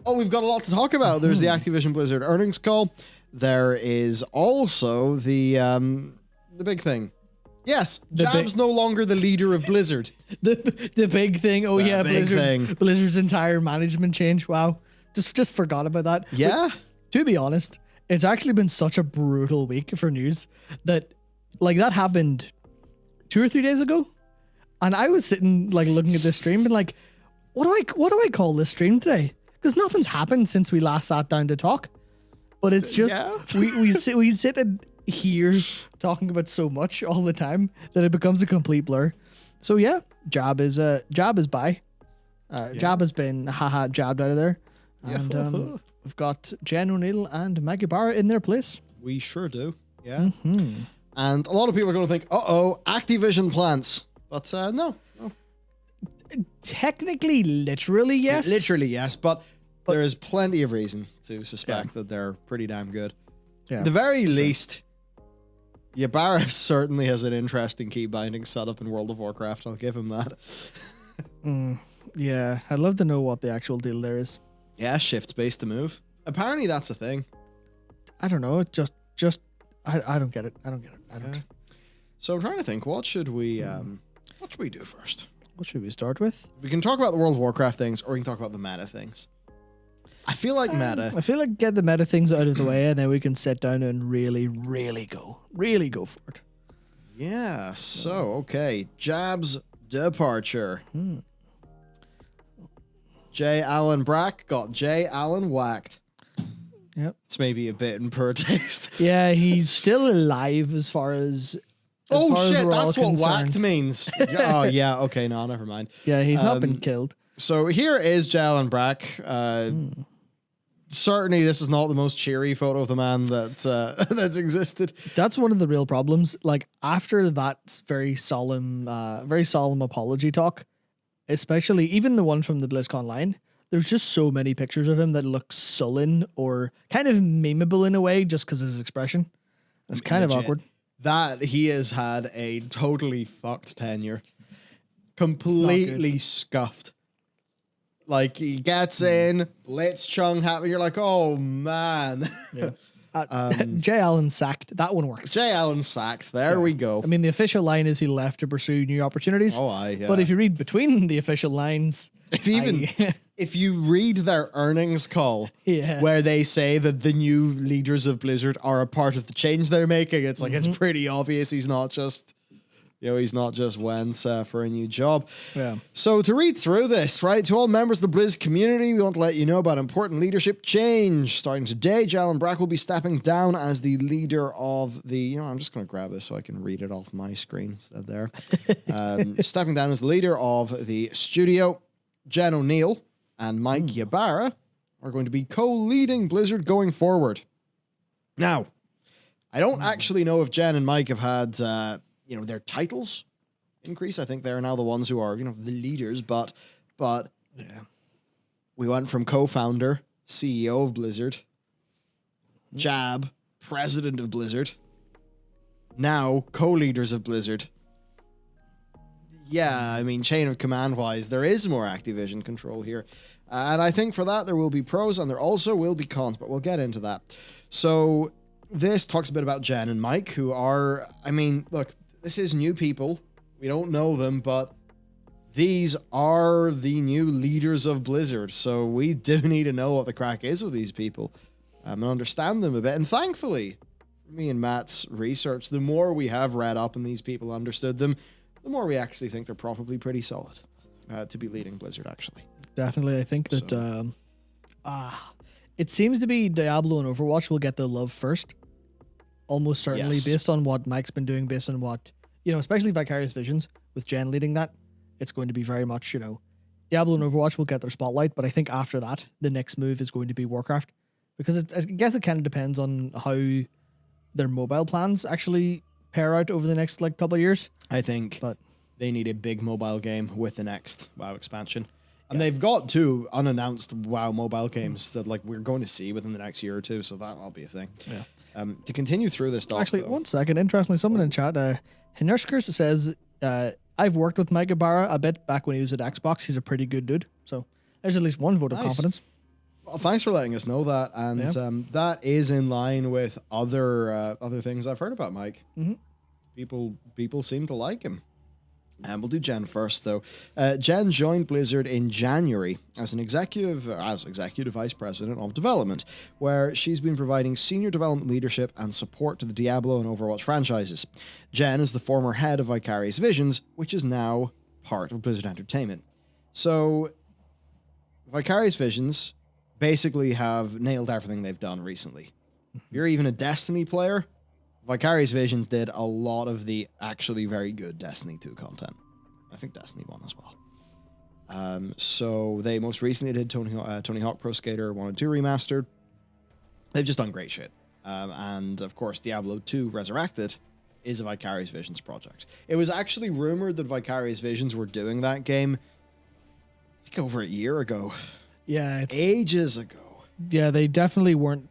Oh, we've got a lot to talk about. There's the Activision Blizzard earnings call. There is also the big thing. Yes, Jab's no longer the leader of Blizzard. the big thing. Oh, yeah, thing. Blizzard's entire management change. Wow. Just forgot about that. Yeah. But, to be honest, it's actually been such a brutal week for news that, like, that happened 2 or 3 days ago. And I was sitting, like, looking at this stream and like, what do I call this stream today? Because nothing's happened since we last sat down to talk. But it's just, we sit and here talking about so much all the time that it becomes a complete blur. So yeah, Jab is by. Jab has been jabbed out of there. And we've got Jen Oneal and Meg Ybarra in their place. We sure do. Yeah. And a lot of people are going to think, Activision plants. But no. Technically, literally, yes. Literally, yes. But there is plenty of reason to suspect that they're pretty damn good. Yeah. At the very least, Ybarra certainly has an interesting key binding setup in World of Warcraft. I'll give him that. Yeah, I'd love to know what the actual deal there is. Yeah, shift space to move. Apparently that's a thing. I don't know. I don't get it. I don't. So I'm trying to think, what should we do first? What should we start with? We can talk about the World of Warcraft things, or we can talk about the meta things. I feel like meta. I feel like get the meta things out of the way, and then we can sit down and really go for it. Yeah. So okay, Jab's departure. J. Allen Brack got J. Allen whacked. Yep. It's maybe a bit in poor taste. Yeah, he's still alive as far as. That's what whacked means. Oh, yeah. Okay, no, never mind. Yeah, he's not been killed. So here is J. Allen Brack. Certainly, this is not the most cheery photo of the man that's existed. That's one of the real problems. Like, after that very solemn apology talk, especially even the one from the BlizzCon line, there's just so many pictures of him that look sullen or kind of memeable in a way just because of his expression. It's kind of awkward. That he has had a totally fucked tenure. Completely scuffed. Like, he gets in, Blitzchung happy, you're like, oh man. Yeah. J. Allen sacked. That one works. J. Allen sacked. There we go. I mean, the official line is he left to pursue new opportunities. Oh, aye, yeah. But if you read between the official lines... If you read their earnings call, where they say that the new leaders of Blizzard are a part of the change they're making, it's like, it's pretty obvious he's not just... he's not just went for a new job. Yeah. So to read through this, right, to all members of the Blizz community, we want to let you know about important leadership change. Starting today, J. Allen Brack will be stepping down as the leader of the... I'm just going to grab this so I can read it off my screen instead there. Stepping down as the leader of the studio. Jen Oneal and Mike Ybarra are going to be co-leading Blizzard going forward. Now, I don't actually know if Jen and Mike have had... their titles increase. I think they're now the ones who are, the leaders, but we went from co-founder, CEO of Blizzard, Jab, president of Blizzard, now co-leaders of Blizzard. Yeah, I mean, chain of command wise, there is more Activision control here. And I think for that, there will be pros and there also will be cons, but we'll get into that. So this talks a bit about Jen and Mike, who are, look, this is new people. We don't know them, but these are the new leaders of Blizzard. So we do need to know what the crack is with these people and understand them a bit. And thankfully, me and Matt's research, the more we have read up and these people understood them, the more we actually think they're probably pretty solid to be leading Blizzard, actually. Definitely. I think that it seems to be Diablo and Overwatch will get the love first. Almost certainly, based on what Mike's been doing, based on what, especially Vicarious Visions, with Jen leading that, it's going to be very much, Diablo and Overwatch will get their spotlight, but I think after that, the next move is going to be Warcraft. Because I guess it kind of depends on how their mobile plans actually pair out over the next, couple of years. I think they need a big mobile game with the next WoW expansion. And they've got 2 unannounced WoW mobile games that we're going to see within the next year or 2, so that'll be a thing. Yeah. To continue through this doc, actually, 1 second. Interestingly, someone in chat, Hinurskers says, I've worked with Mike Ybarra a bit back when he was at Xbox. He's a pretty good dude. So there's at least one vote of confidence. Well, thanks for letting us know that, and that is in line with other things I've heard about Mike. Mhm. People seem to like him. And we'll do Jen first, though. Jen joined Blizzard in January as executive vice president of development, where she's been providing senior development leadership and support to the Diablo and Overwatch franchises. Jen is the former head of Vicarious Visions, which is now part of Blizzard Entertainment. So, Vicarious Visions basically have nailed everything they've done recently. If you're even a Destiny player, Vicarious Visions did a lot of the actually very good Destiny 2 content. I think Destiny 1 as well. So they most recently did Tony Hawk Pro Skater 1 and 2 Remastered. They've just done great shit. And of course, Diablo 2 Resurrected is a Vicarious Visions project. It was actually rumored that Vicarious Visions were doing that game like over a year ago. Yeah, it's Ages ago. Yeah, they definitely weren't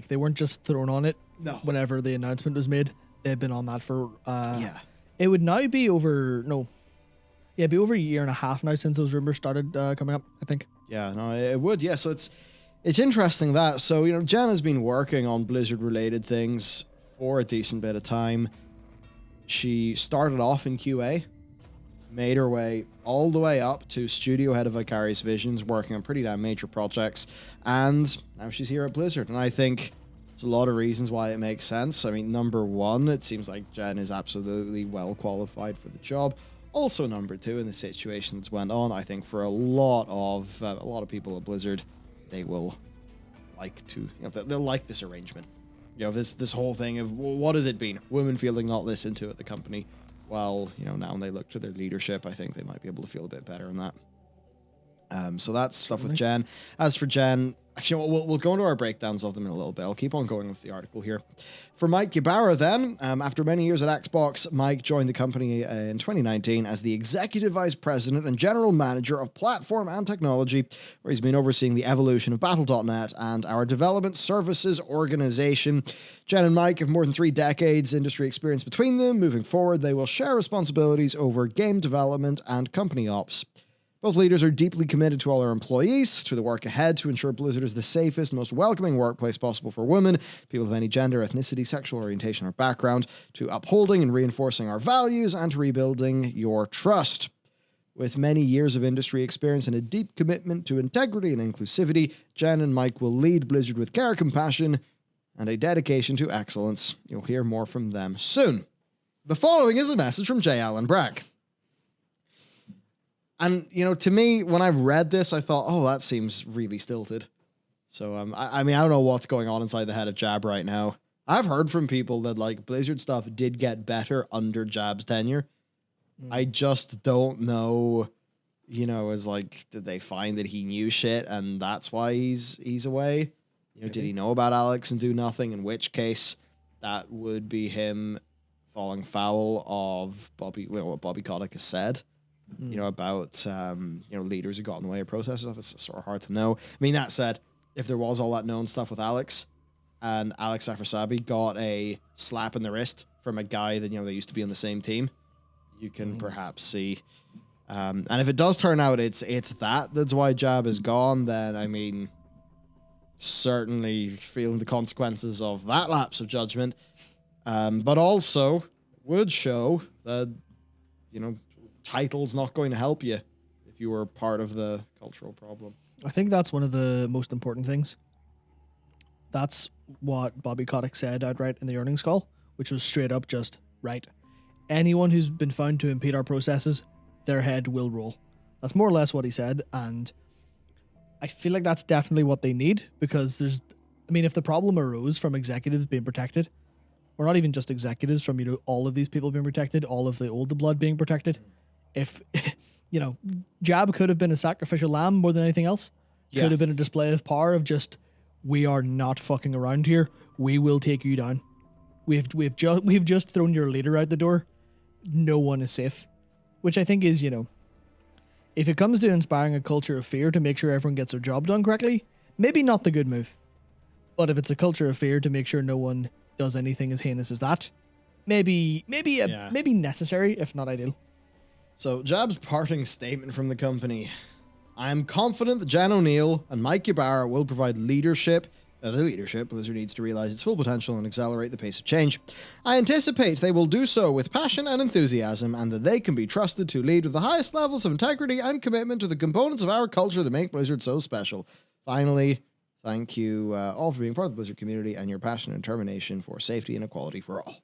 they weren't just thrown on it. No. Whenever the announcement was made, they've been on that for Yeah. It would now be over it'd be over a year and a half now since those rumors started coming up, I think. Yeah, no, it would. Yeah, so it's interesting that. So, Jen has been working on Blizzard related things for a decent bit of time. She started off in QA, made her way all the way up to studio head of Vicarious Visions, working on pretty damn major projects, and now she's here at Blizzard. And I think there's a lot of reasons why it makes sense. I mean, number one, it seems like Jen is absolutely well qualified for the job. Also, number two, in the situation that's went on, I think for a lot of people at Blizzard, they will like to, they'll like this arrangement. This whole thing of, well, what has it been? Women feeling not listened to at the company. Well, now when they look to their leadership, I think they might be able to feel a bit better on that. So that's stuff with Jen. As for Jen, actually, we'll go into our breakdowns of them in a little bit. I'll keep on going with the article here. For Mike Ybarra, then, after many years at Xbox, Mike joined the company in 2019 as the Executive Vice President and General Manager of Platform and Technology, where he's been overseeing the evolution of Battle.net and our development services organization. Jen and Mike have more than 3 decades industry experience between them. Moving forward, they will share responsibilities over game development and company ops. Both leaders are deeply committed to all our employees, to the work ahead to ensure Blizzard is the safest, most welcoming workplace possible for women, people of any gender, ethnicity, sexual orientation, or background, to upholding and reinforcing our values, and to rebuilding your trust. With many years of industry experience and a deep commitment to integrity and inclusivity, Jen and Mike will lead Blizzard with care, compassion, and a dedication to excellence. You'll hear more from them soon. The following is a message from J. Allen Brack. And, to me, when I read this, I thought, oh, that seems really stilted. So, I mean, I don't know what's going on inside the head of Jab right now. I've heard from people that, Blizzard stuff did get better under Jab's tenure. I just don't know, did they find that he knew shit and that's why he's away? Did he know about Alex and do nothing? In which case, that would be him falling foul of what Bobby Kotick has said. About leaders who got in the way of processes. It's sort of hard to know. I mean, that said, if there was all that known stuff with Alex, and Alex Afrasabi got a slap in the wrist from a guy that they used to be on the same team, you can perhaps see. And if it does turn out it's that's why Jab is gone, then I mean, certainly feeling the consequences of that lapse of judgment, but also would show that title's not going to help you if you were part of the cultural problem. I think that's one of the most important things. That's what Bobby Kotick said outright in the earnings call, which was straight up just, right, anyone who's been found to impede our processes, their head will roll. That's more or less what he said, and I feel like that's definitely what they need, because if the problem arose from executives being protected, or not even just executives, from all of these people being protected, all of the older blood being protected, if Jab could have been a sacrificial lamb more than anything else. Yeah. Could have been a display of power of just, we are not fucking around here. We will take you down. We've just thrown your leader out the door. No one is safe. Which I think is, if it comes to inspiring a culture of fear to make sure everyone gets their job done correctly, maybe not the good move. But if it's a culture of fear to make sure no one does anything as heinous as that, maybe necessary, if not ideal. So Jab's parting statement from the company, I am confident that Jen Oneal and Mike Ybarra will provide leadership. The leadership Blizzard needs to realize its full potential and accelerate the pace of change. I anticipate they will do so with passion and enthusiasm, and that they can be trusted to lead with the highest levels of integrity and commitment to the components of our culture that make Blizzard so special. Finally, thank you all for being part of the Blizzard community and your passion and determination for safety and equality for all.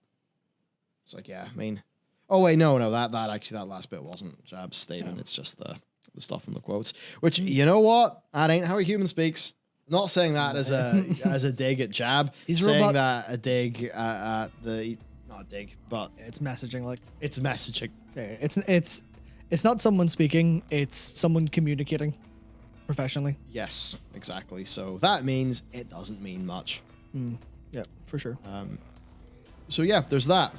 It's like, yeah, I mean... Oh, wait, no, that last bit wasn't Jab's statement. It's just the stuff from the quotes. Which, you know what? That ain't how a human speaks. Not saying that as a dig at Jab. He's saying that a dig at the... Not a dig, but... It's messaging, like... It's messaging. It's not someone speaking, it's someone communicating professionally. Yes, exactly. So that means it doesn't mean much. Yeah, for sure. So yeah, there's that.